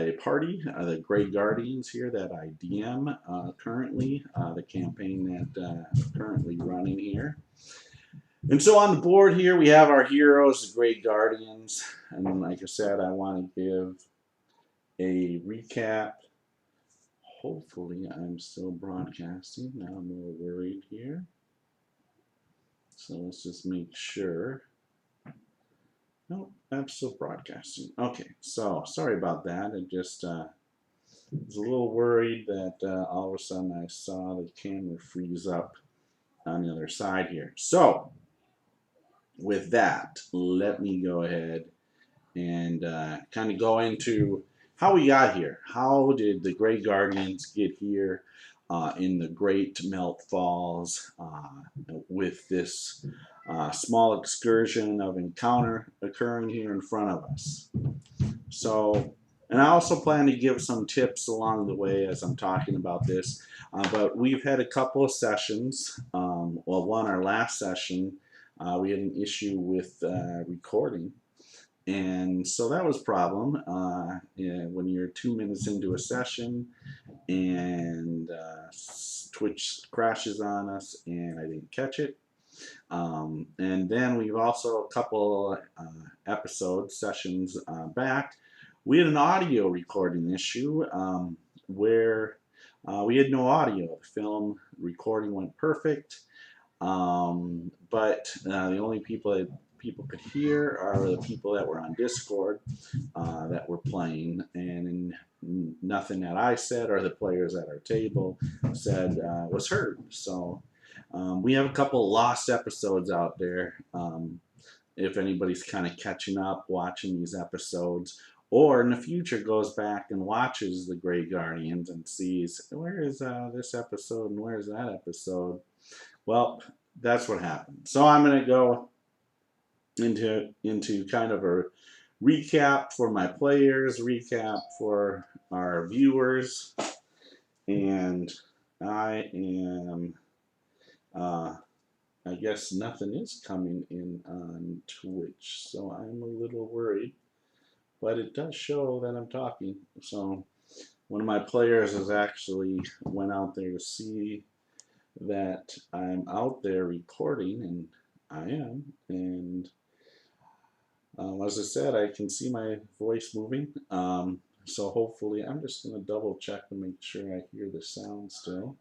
my party, the Grey Guardians here that I DM currently, the campaign that I'm currently running here. And so on the board here we have our heroes, the Grey Guardians, and like I said, I want to give a recap. Hopefully I'm still broadcasting. Now I'm a little worried here. So let's just make sure. Nope, I'm still broadcasting. Okay, so sorry about that. I just was a little worried that all of a sudden I saw the camera freeze up on the other side here. So with that, let me go ahead and kind of go into how we got here. How did the Grey Guardians get here in the Great Melt Falls with this small excursion of encounter occurring here in front of us? So, and I also plan to give some tips along the way as I'm talking about this. But we've had a couple of sessions. Well, one, our last session, we had an issue with recording. And so that was a problem when you're 2 minutes into a session and Twitch crashes on us and I didn't catch it. And then we've also a couple episodes, sessions back, we had an audio recording issue where we had no audio. The film recording went perfect, but the only people that people could hear are the people that were on Discord that were playing, and nothing that I said or the players at our table said was heard. So we have a couple lost episodes out there. If anybody's kind of catching up, watching these episodes, or in the future goes back and watches the Grey Guardians and sees, where is this episode and where is that episode? Well, that's what happened. So I'm going to go into kind of a recap for my players, recap for our viewers, and I am, I guess nothing is coming in on Twitch, so I'm a little worried, but it does show that I'm talking. So one of my players has actually went out there to see that I'm out there recording, and I am, and as I said, I can see my voice moving, so hopefully I'm just going to double check to make sure I hear the sound still.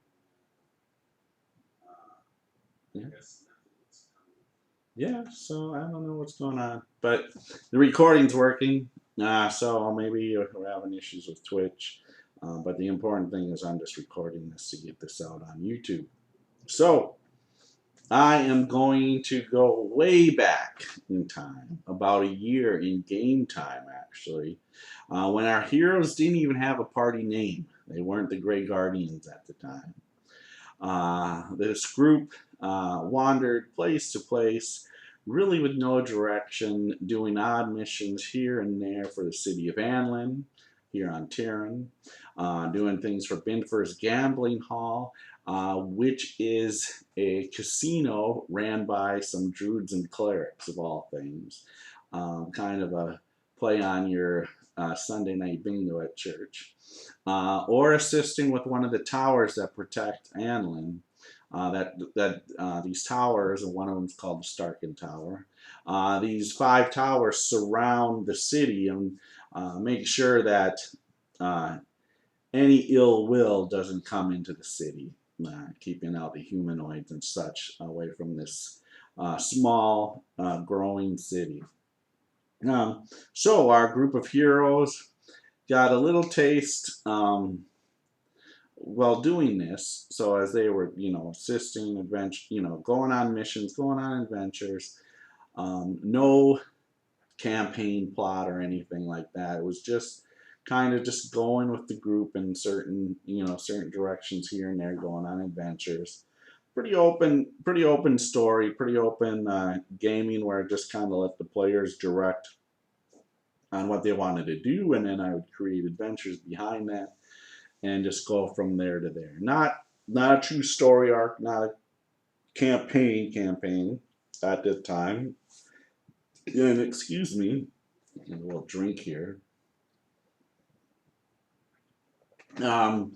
Yeah, so I don't know what's going on, but the recording's working, so maybe we're having issues with Twitch, but the important thing is I'm just recording this to get this out on YouTube. So I am going to go way back in time, about a year in game time, actually, when our heroes didn't even have a party name. They weren't the Grey Guardians at the time. This group wandered place to place, really with no direction, doing odd missions here and there for the city of Anlin, here on Terran, doing things for Binfer's Gambling Hall, which is a casino ran by some druids and clerics, of all things. Kind of a play on your Sunday night bingo at church. Or assisting with one of the towers that protect Anlin. These towers, and one of them is called the Starkin Tower. These 5 towers surround the city and make sure that any ill will doesn't come into the city, keeping out the humanoids and such away from this small, growing city. So our group of heroes got a little taste while doing this. So as they were, assisting, going on missions, going on adventures, no campaign plot or anything like that. It was just kind of just going with the group in certain directions here and there, going on adventures. Pretty open story, pretty open gaming, where I just kind of let the players direct on what they wanted to do, and then I would create adventures behind that and just go from there to there. Not a true story arc, not a campaign at the time. And excuse me, a little drink here. Um,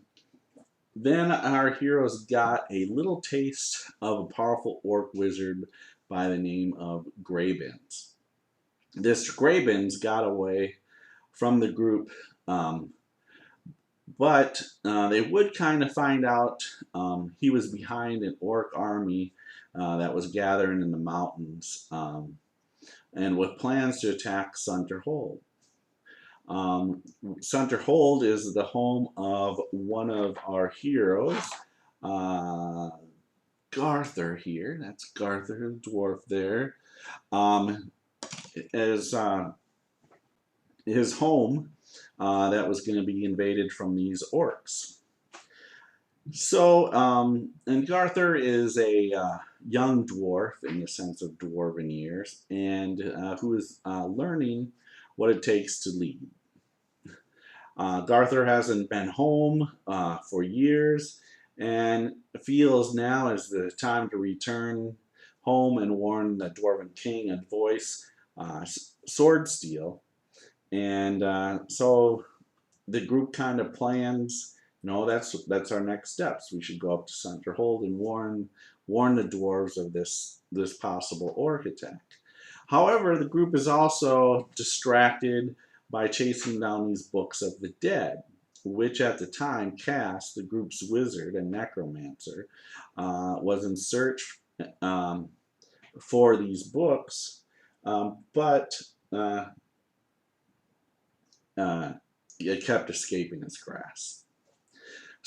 then our heroes got a little taste of a powerful orc wizard by the name of Graybins. This Graybins got away from the group, um, but they would kind of find out he was behind an orc army that was gathering in the mountains, and with plans to attack Sunter Hold. Sunter Hold is the home of one of our heroes, uh, Garther here. That's Garther, the dwarf there. Um, as his home that was going to be invaded from these orcs. So, and Garther is a young dwarf in the sense of dwarven years, and who is learning what it takes to lead. Garther hasn't been home for years and feels now is the time to return home and warn the Dwarven King and voice sword steel. And so the group kind of plans, that's our next steps. We should go up to Sunter Hold and warn the dwarves of this possible orc attack. However, the group is also distracted by chasing down these books of the dead, which at the time Cass, the group's wizard and necromancer, was in search for these books, but it kept escaping its grasp.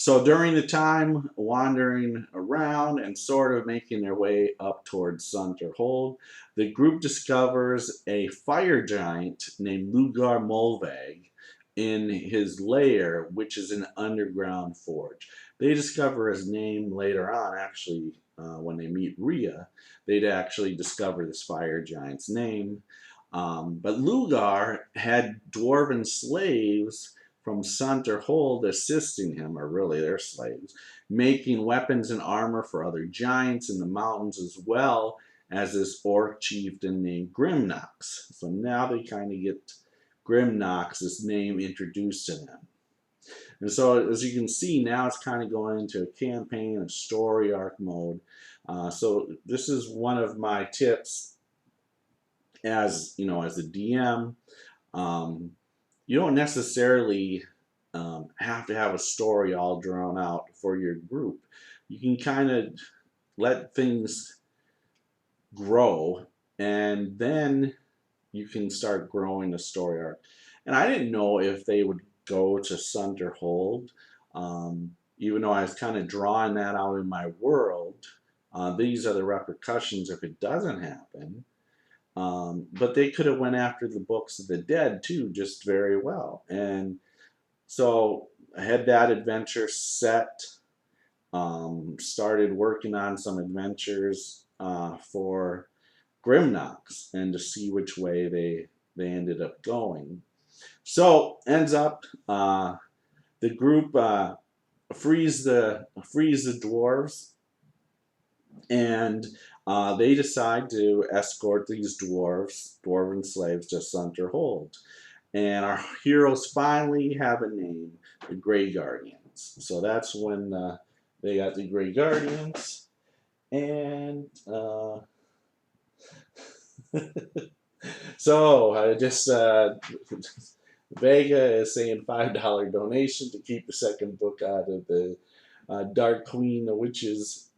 So during the time wandering around and sort of making their way up towards Sunter Hold, the group discovers a fire giant named Lugar Mulvag in his lair, which is an underground forge. They discover his name later on, actually, when they meet Rhea. They'd actually discover this fire giant's name. But Lugar had dwarven slaves from Sunter Hold assisting him, or really their slaves, making weapons and armor for other giants in the mountains, as well as this orc chieftain named Grimnox. So now they kind of get Grimnox, this name, introduced to them. And so as you can see, now it's kind of going into a campaign, a story arc mode. So this is one of my tips as a DM. You don't necessarily have to have a story all drawn out for your group. You can kind of let things grow, and then you can start growing the story arc. And I didn't know if they would go to Sunter Hold, even though I was kind of drawing that out in my world. These are the repercussions if it doesn't happen. But they could have went after the books of the dead too, just very well. And so I had that adventure set. Started working on some adventures for Grimnox and to see which way they ended up going. So ends up the group frees the dwarves, and they decide to escort these dwarven slaves to Sunter Hold. And our heroes finally have a name, the Grey Guardians. So that's when they got the Grey Guardians. And so I just Vega is saying $5 donation to keep the second book out of the Dark Queen, the Witch's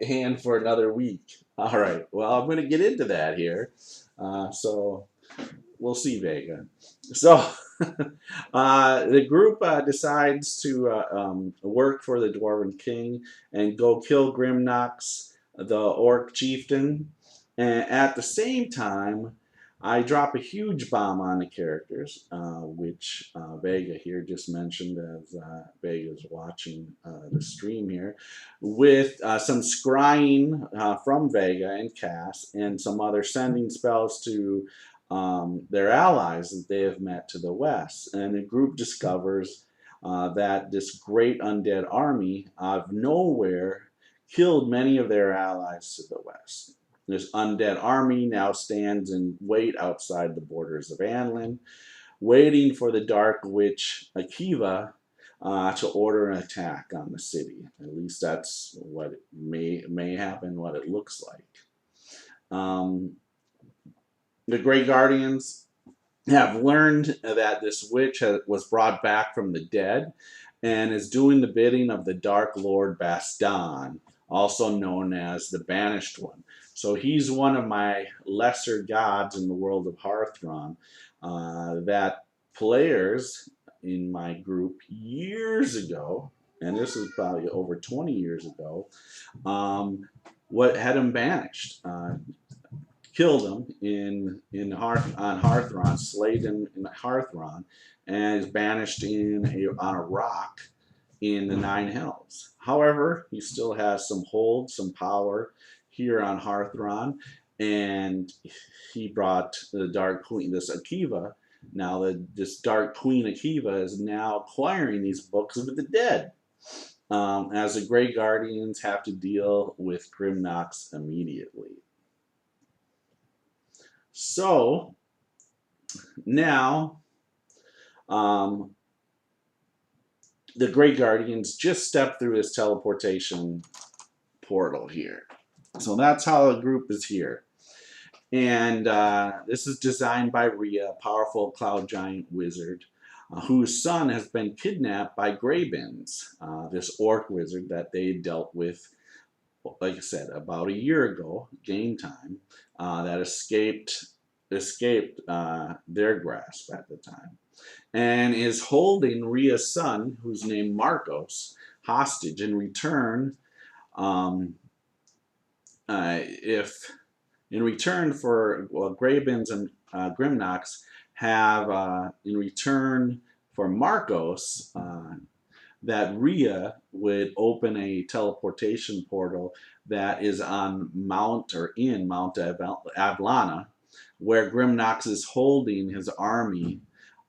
hand for another week. All right, well, I'm going to get into that here. So we'll see, Vega. So the group decides to work for the Dwarven King and go kill Grimnox, the Orc Chieftain. And at the same time, I drop a huge bomb on the characters, which Vega here just mentioned as Vega's watching the stream here, with some scrying from Vega and Cass, and some other sending spells to their allies that they have met to the west. And the group discovers that this great undead army out of nowhere killed many of their allies to the west. This undead army now stands in wait outside the borders of Anlin, waiting for the Dark Witch Akiva to order an attack on the city. At least that's what it may happen, what it looks like. The Grey Guardians have learned that this witch was brought back from the dead and is doing the bidding of the Dark Lord Bastan, also known as the Banished One. So he's one of my lesser gods in the world of Harthron that players in my group years ago, and this is probably over 20 years ago, what had him banished. Killed him on Harthron, slayed him in Harthron, and is banished on a rock in the Nine Hells. However, he still has some hold, some power here on Harthron, and he brought the Dark Queen, this Akiva. Now, this Dark Queen Akiva is now acquiring these books of the dead, as the Grey Guardians have to deal with Grimnox immediately. So now the Grey Guardians just stepped through this teleportation portal here. So that's how the group is here. And this is designed by Rhea, a powerful cloud giant wizard, whose son has been kidnapped by Graybins, this orc wizard that they dealt with, like I said, about a year ago, game time, that escaped their grasp at the time, and is holding Rhea's son, who's named Marcos, hostage in return. Graybins and Grimnox have in return for Marcos. That Rhea would open a teleportation portal that is on Mount Avlana, where Grimnox is holding his army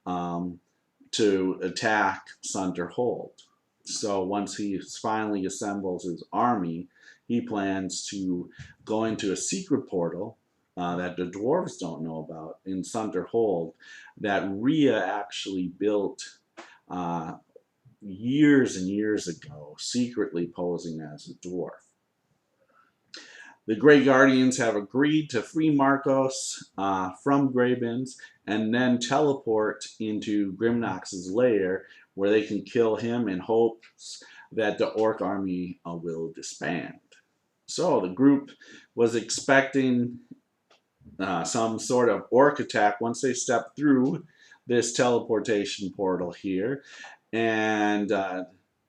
to attack Sunter Hold. So once he finally assembles his army, he plans to go into a secret portal that the dwarves don't know about in Sunter Hold that Rhea actually built years and years ago, secretly posing as a dwarf. The Grey Guardians have agreed to free Marcos from Graybins and then teleport into Grimnox's lair, where they can kill him in hopes that the orc army will disband. So the group was expecting some sort of orc attack once they step through this teleportation portal here, and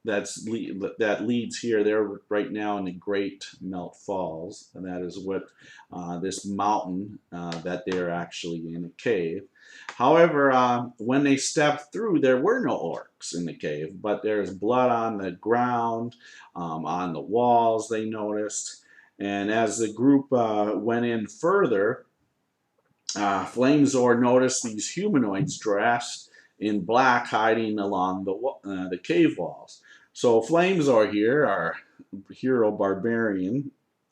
that leads here. They're right now in the Great Melt Falls, and that is what this mountain that they're actually in a cave. However, when they stepped through, there were no orcs in the cave, but there's blood on the ground, on the walls, they noticed. And as the group went in further, Flamezor noticed these humanoids dressed in black hiding along the cave walls. So Flamezor here, our hero barbarian,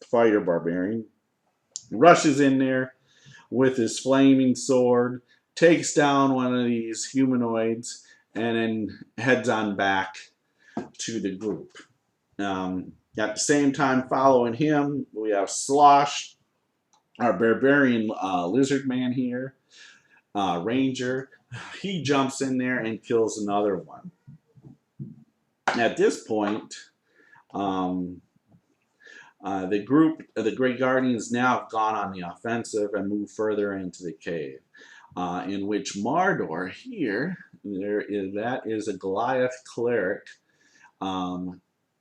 fighter barbarian, rushes in there with his flaming sword, takes down one of these humanoids, and then heads on back to the group. At the same time, following him, we have Slosh, our barbarian lizard man here, ranger. He jumps in there and kills another one. At this point, the Grey Guardians now have gone on the offensive and moved further into the cave, in which Mardor here, that is a Goliath cleric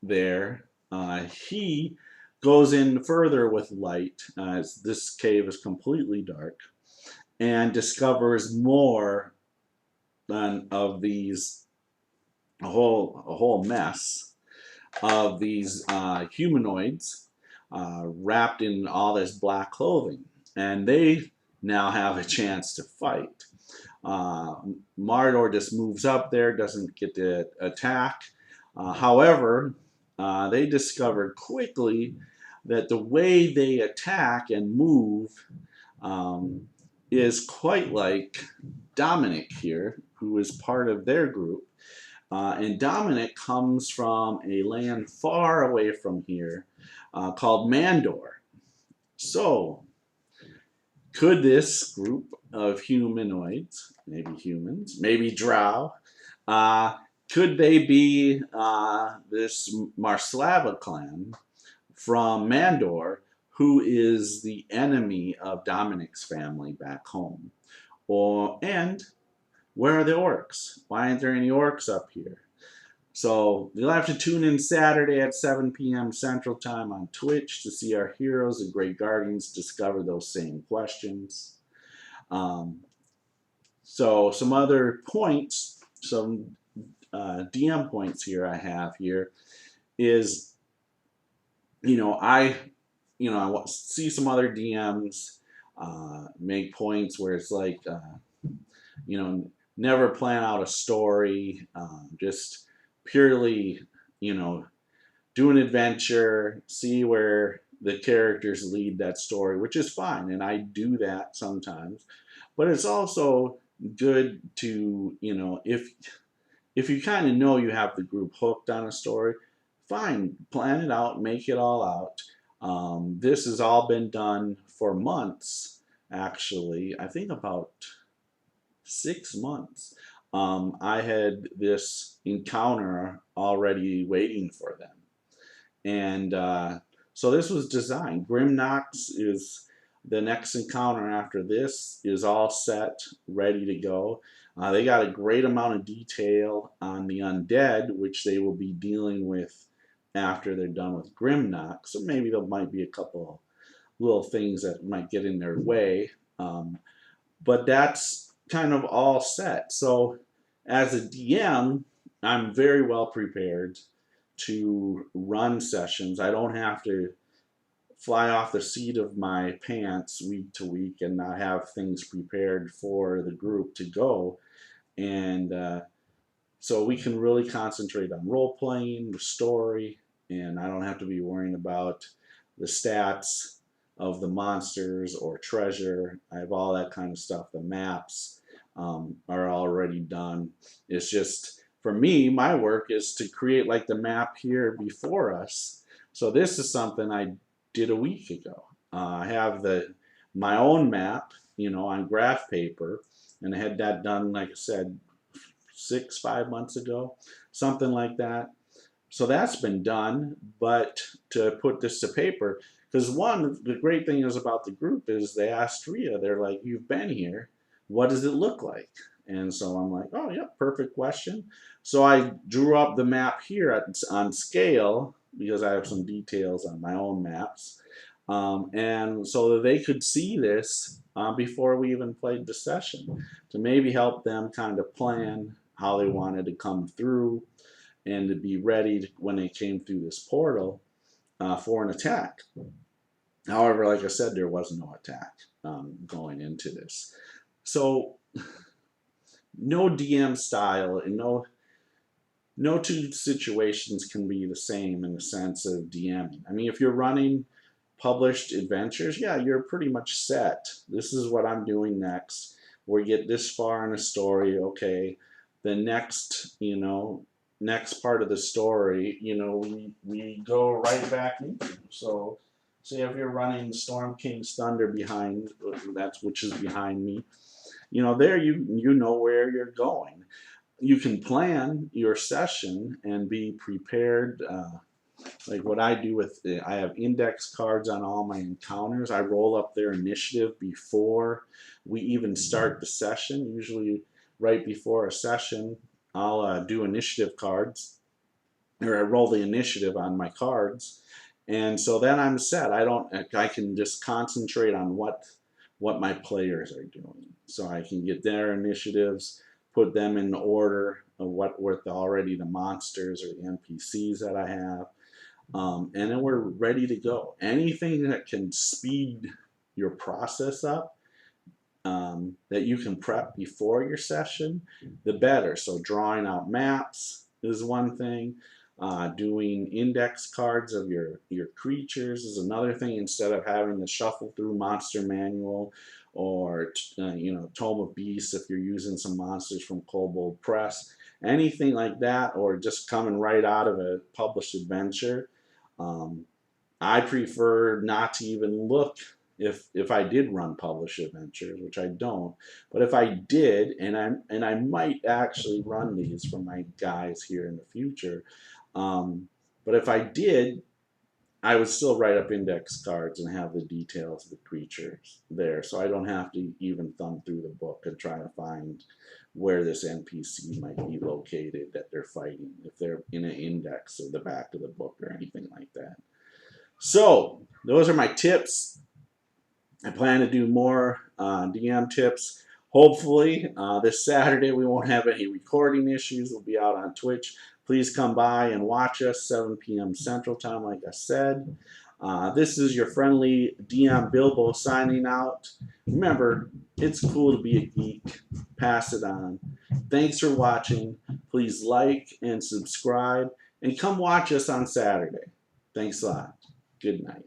there. He goes in further with light, as this cave is completely dark, and discovers more of these, a whole mess of these humanoids wrapped in all this black clothing, and they now have a chance to fight. Mardor just moves up there, doesn't get to attack. However, they discovered quickly that the way they attack and move is quite like Dominic here, who is part of their group. And Dominic comes from a land far away from here called Mandor. So, could this group of humanoids, maybe humans, maybe drow, uh, could they be this Marslava clan from Mandor, who is the enemy of Dominic's family back home? And where are the orcs? Why aren't there any orcs up here? So you'll have to tune in Saturday at 7 p.m. Central Time on Twitch to see our heroes and great guardians discover those same questions. So some other points, some DM points here I have here is, I see some other DMs make points where it's like, never plan out a story, just purely, do an adventure, see where the characters lead that story, which is fine, and I do that sometimes. But it's also good to, if you kind of know you have the group hooked on a story, fine, plan it out, make it all out. This has all been done for months, actually. I think about 6 months. I had this encounter already waiting for them. And so this was designed. Grimnox is the next encounter after this, is all set, ready to go. They got a great amount of detail on the undead, which they will be dealing with after they're done with Grimnox. So maybe there might be a couple little things that might get in their way. But that's kind of all set. So as a DM, I'm very well prepared to run sessions. I don't have to fly off the seat of my pants week to week and not have things prepared for the group to go. And so we can really concentrate on role playing, the story, and I don't have to be worrying about the stats of the monsters or treasure. I have all that kind of stuff. The maps are already done. It's just, for me, my work is to create like the map here before us. So this is something I did a week ago. I have my own map, on graph paper, and I had that done, like I said, 5 months ago, something like that. So that's been done, but to put this to paper, because the great thing is about the group is they asked Rhea, they're like, you've been here, what does it look like? And so I'm like, oh yeah, perfect question. So I drew up the map here on scale, because I have some details on my own maps. And so that they could see this before we even played the session, to maybe help them kind of plan how they wanted to come through and to be ready when they came through this portal for an attack. However, like I said, there was no attack going into this. So no DM style and no two situations can be the same in the sense of DMing. I mean, if you're running published adventures, yeah, you're pretty much set. This is what I'm doing next. We get this far in a story, okay. The next, next part of the story, we go right back into. So say if you're running Storm King's Thunder behind, which is behind me, there you know where you're going. You can plan your session and be prepared. Like what I do I have index cards on all my encounters. I roll up their initiative before we even start the session. Usually right before a session, I'll do initiative cards, or I roll the initiative on my cards. And so then I'm set. I can just concentrate on what my players are doing. So I can get their initiatives, put them in order of what were already the monsters or the NPCs that I have. And then we're ready to go. Anything that can speed your process up, that you can prep before your session, the better. So drawing out maps is one thing. Doing index cards of your creatures is another thing. Instead of having to shuffle through Monster Manual or Tome of Beasts, if you're using some monsters from Kobold Press, anything like that, or just coming right out of a published adventure. I prefer not to even look if I did run published adventures, which I don't. But if I did, and I might actually run these for my guys here in the future. But if I did, I would still write up index cards and have the details of the creatures there, so I don't have to even thumb through the book and try to find where this NPC might be located that they're fighting, if they're in an index of the back of the book or anything like that. So those are my tips. I plan to do more DM tips. Hopefully, this Saturday we won't have any recording issues. We'll be out on Twitch. Please come by and watch us, 7 p.m. Central Time, like I said. This is your friendly DM Bilbo signing out. Remember, it's cool to be a geek. Pass it on. Thanks for watching. Please like and subscribe, and come watch us on Saturday. Thanks a lot. Good night.